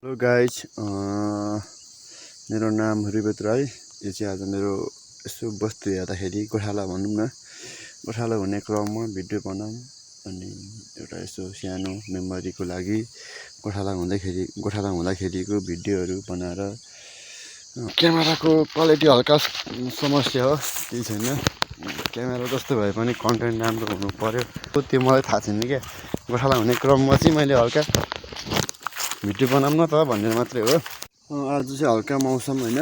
Hello guys मेरो नाम रिवेद राई। यो चाहिँ आज मेरो यसो वस्तु हेर्दाखेरि गोठाला भनौँ न, गोठाला हुने क्रममा भिडियो बनाऊँ अनि एउटा यसो सानो मेमोरीको लागि गोठाला हुँदाखेरिको भिडियोहरू बनाएर। क्यामेराको क्वालिटी हल्का समस्या हो, केही छैन। क्यामेरा जस्तो भए पनि कन्टेन्ट राम्रो हुनु पर्यो, त्यो मलाई थाहा छैन क्या। गोठाला हुने क्रममा चाहिँ मैले हल्का भिडियो बनाऊँ न त भनेर मात्रै हो। आज चाहिँ हल्का मौसम होइन,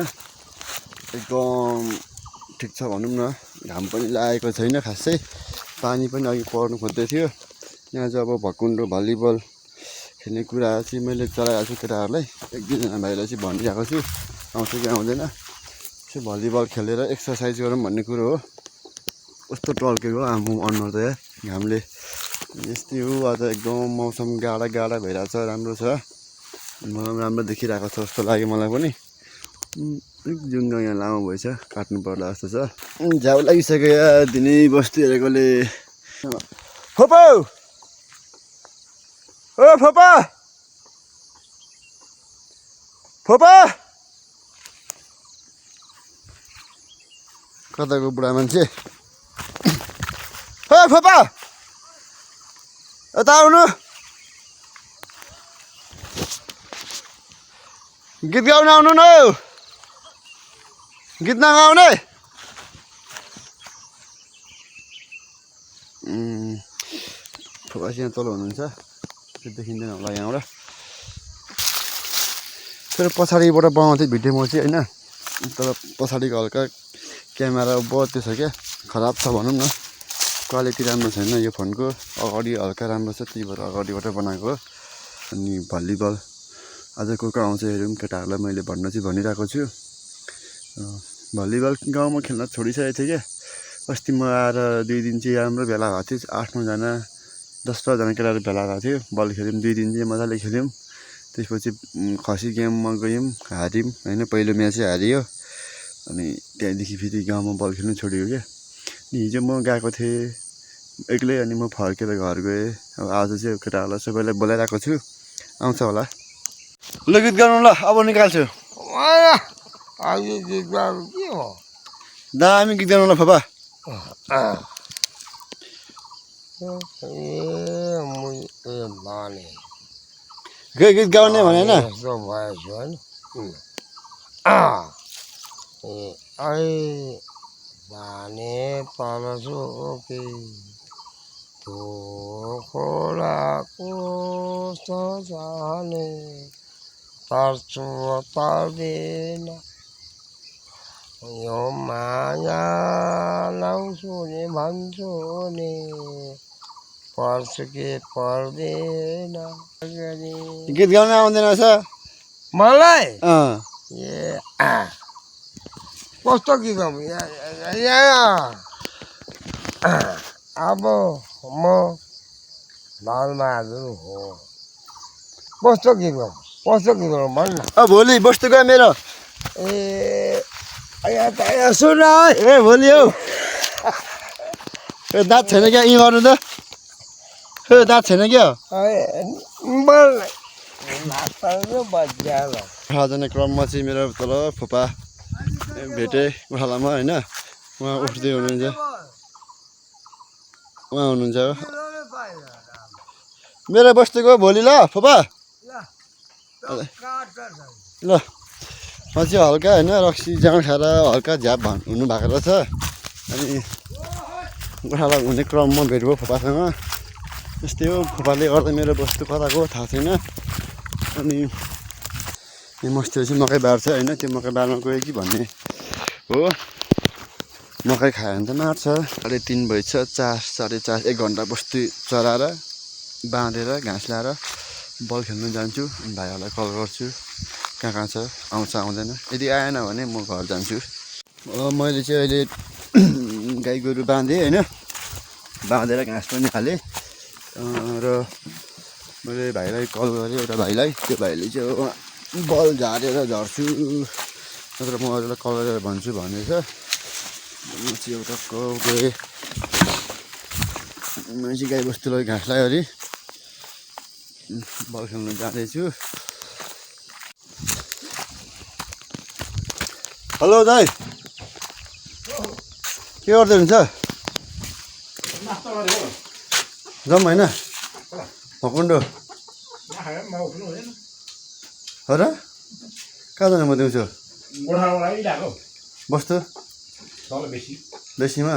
एकदम ठिक छ भनौँ न। घाम पनि लागेको छैन खासै, पानी पनि अघि पर्नु खोज्दै थियो। यहाँ चाहिँ अब भकुन्डो भलिबल खेल्ने कुराहरू चाहिँ मैले चलाइरहेको छु केटाहरूलाई। एक दुईजना भाइलाई चाहिँ भनिरहेको छु, आउँछ कि आउँदैन। यसो भलिबल खेलेर एक्सर्साइज गरौँ भन्ने कुरो हो। कस्तो टल्केको आम्बु अनुहार त यार घामले। यस्तै हो, आज एकदम मौसम गाढा भइरहेको छ, राम्रो छ। मलाई पनि राम्रो देखिरहेको छ जस्तो लाग्यो मलाई पनि। जुङ्गा यहाँ लामो भएछ, काट्नु पर्ला जस्तो छ। झ्याउ लागिसक्यो यार, दिनै बस्ती हेरेकोले। फोपा ओ फोपा फोपा कताको बुढा मान्छे। ओ फोपा यता आउनु, गीत गाउन आउनु न। गीत नगाउने फोपा यहाँ तल हुनुहुन्छ, त्यो देखिँदैन होला यहाँबाट। फेरि पछाडिबाट बनाउँथेँ भिडियो म चाहिँ होइन, तर पछाडिको हल्का क्यामेरा बहुत त्यो छ क्या, खराब छ भनौँ न। क्वालिटी राम्रो छैन यो फोनको। अगाडि हल्का राम्रो छ, त्यही भएर अगाडिबाट बनाएको हो। अनि भलिबल आज को आउँछ हेरौँ, केटाहरूलाई मैले भनिरहेको छु। भलिबल गाउँमा खेल्न छोडिसकेको थिएँ क्या। अस्ति म आएर 2 दिन चाहिँ राम्रो भेला भएको थियो, 8-9जना 10-12जना केटाहरू भेला भएको थियो। बल खेल्यौँ 2 दिन चाहिँ मजाले खेल्यौँ। त्यसपछि खसी गेममा गयौँ, हार्यौँ होइन। पहिलो म्याचै हारियो, अनि त्यहाँदेखि फेरि गाउँमा बल खेल्नु छोड्यो क्या। हिजो म गएको थिएँ एक्लै, अनि म फर्केर घर गएँ। अब आज चाहिँ केटाहरूलाई सबैलाई बोलाइरहेको छु, आउँछ होला। ल गीत गाउनु, ल अब निकाल्छु। गीत गाउनु के हो? दामी गीत गाउनु ल फोपा। गीत गाउने भने होइन। यस्तो भएछ होइन। जाने तल सोके त्यो खोलाको जाने तर्छु तर्दैन यो माया लाउँछु नि भन्छु नि, पर्छ कि पर्दैन। गीत गाउन आउँदैन रहेछ मलाई ए कस्तो गीत गाउँ? अब म लालबहादुर हो, कस्तो गीत गाउँ भन् न। भोलि बस्तु गयो मेरो। सुन ए भोलि हौ, दाँत छैन क्या यी गर्नु त। दाँत छैन क्या। 8जना क्रममा चाहिँ मेरो तल फोपा भेटे गोठालामा होइन। उहाँ उठ्दै हुनुहुन्छ, उहाँ हुनुहुन्छ मेरो बस्तुको भोलि। ल फोपा ल, म चाहिँ हल्का होइन रक्सी जाँड खाएर हल्का झ्याप हुनुभएको रहेछ। अनि गोठाला हुने क्रममा भेट भयो फोपासँग। यस्तै हो, फोपाले गर्दा मेरो वस्तु कताको थाहा छैन। अनि यो मस्तीमा चाहिँ मकै बार्छ होइन, त्यो मकै बार्न गयो कि भन्ने हो। मकै खायो भने त मार्छ। 3:30 भएछ, 4, 4:30, 1 घन्टा बस्तु चराएर बाँधेर घाँस ल्याएर बल खेल्नु जान्छु। अनि भाइहरूलाई कल गर्छु कहाँ छ, आउँछ आउँदैन। यदि आएन भने म घर जान्छु। मैले चाहिँ अहिले गाई गोरु बाँधेँ होइन, बाँधेर घाँस पनि हालेँ। र मैले भाइलाई कल गरेँ, एउटा भाइलाई। त्यो भाइले चाहिँ बल झारेर झर्छु, नत्र म अरूलाई कल गरेर भन्छु भनेछ। म चाहिँ एउटा गएँ, मैले चाहिँ गाई बस्तुलाई घाँस लगायो अरे बल खेल्नु जाँदैछु। हेलो दाइ के गर्दै हुन्छ जाउँ होइन भकुन्डो हो र कहाँ जानु म दिउँसो बस्छु बेसीमा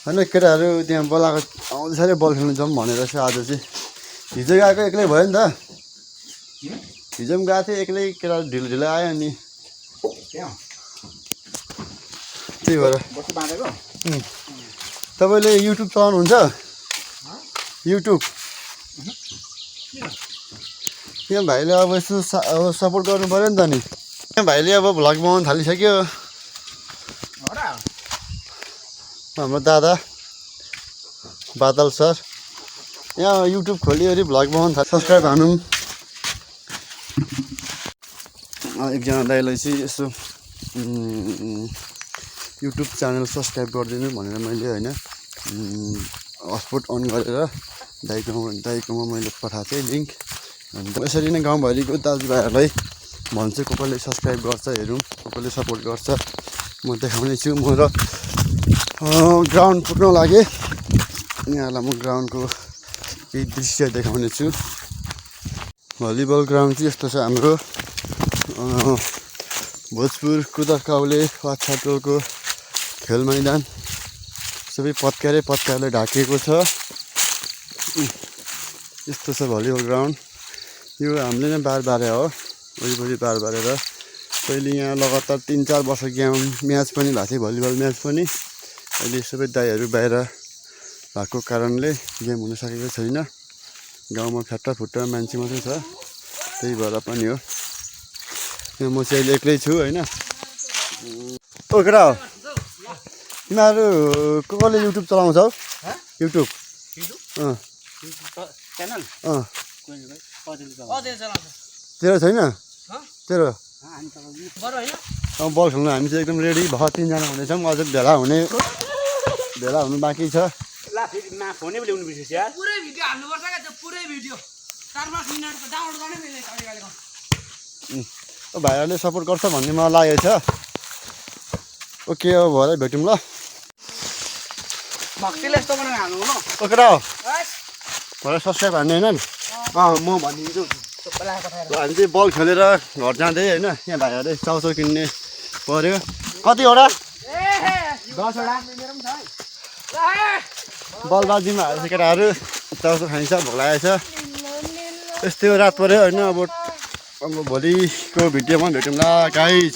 होइन केटाहरू त्यहाँ बोलाएको आउँदैछ अरे बल खेल्नु जाउँ भनेर चाहिँ आज चाहिँ हिजो गएको एक्लै भयो नि त हिजो पनि गएको थिएँ एक्लै केटाहरू ढिलो ढिलो आयो अनि त्यही भएर तपाईँले युट्युब चलाउनुहुन्छ युट्युब यहाँ भाइले अब यसो अब सपोर्ट गर्नु पऱ्यो नि त नि यहाँ भाइले अब भ्लग बनाउनु थालिसक्यो हाम्रो दादा बादल सर यहाँ युट्युब खोलिवरी भ्लग बनाउनु थाल्यो सब्सक्राइब हानु एकजना दाइलाई चाहिँ यसो युट्युब च्यानल सब्सक्राइब गरिदिनु भनेर मैले होइन हटस्पट अन गरेर दाइकोमा मैले पठाएको थिएँ लिङ्क अन्त यसरी नै गाउँभरिको दाजुभाइहरूलाई भन्छु को कसले सब्सक्राइब गर्छ हेरौँ को कसले सपोर्ट गर्छ म देखाउने छु म र ग्राउन्ड पुग्न लागेँ यहाँलाई म ग्राउन्डको केही दृश्य देखाउने छु भलिबल ग्राउन्ड चाहिँ यस्तो छ हाम्रो भोजपुर कुदकाउले वाछा टोलको खेल मैदान सबै पत्काले ढाकिएको छ यस्तो छ भलिबल ग्राउन्ड यो हामीले नै बार बारे हो वरिपरि बार बारेर पहिले यहाँ लगातार 3-4 वर्ष म्याच पनि भएको थियो भलिबल म्याच पनि अहिले सबै दाइहरू बाहिर भएको कारणले गेम हुन सकेको छैन गाउँमा फ्याट्टा मान्छे मात्रै छ त्यही भएर पनि हो यहाँ म चाहिँ अहिले एक्लै छु होइन ओ केटा हो तिमीहरू कसले युट्युब चलाउँछौ युट्युब तेरो छैन तेरो बल खेल्नु हामी चाहिँ एकदम रेडी भयो 3 जना हुनेछौँ अझ भेला हुनु बाँकी छ भाइहरूले सपोर्ट गर्छ भन्ने मलाई लागेको छ ओके अब भरे भेटौँ ल ओके हो भरे सब्सक्राइब हान्ने होइन म भनिदिन्छु हामी चाहिँ बल खेलेर घर जाँदै होइन यहाँ भाइहरूले चाउचाउ किन्ने पऱ्यो कतिवटा 10वटा बलबाजीमा हालेको छ केटाहरू चाउचाउ खाइन्छ भोक लागेको छ यस्तै हो रात पऱ्यो होइन अब भोलिको भिडियोमा भेटौँ ल गाइज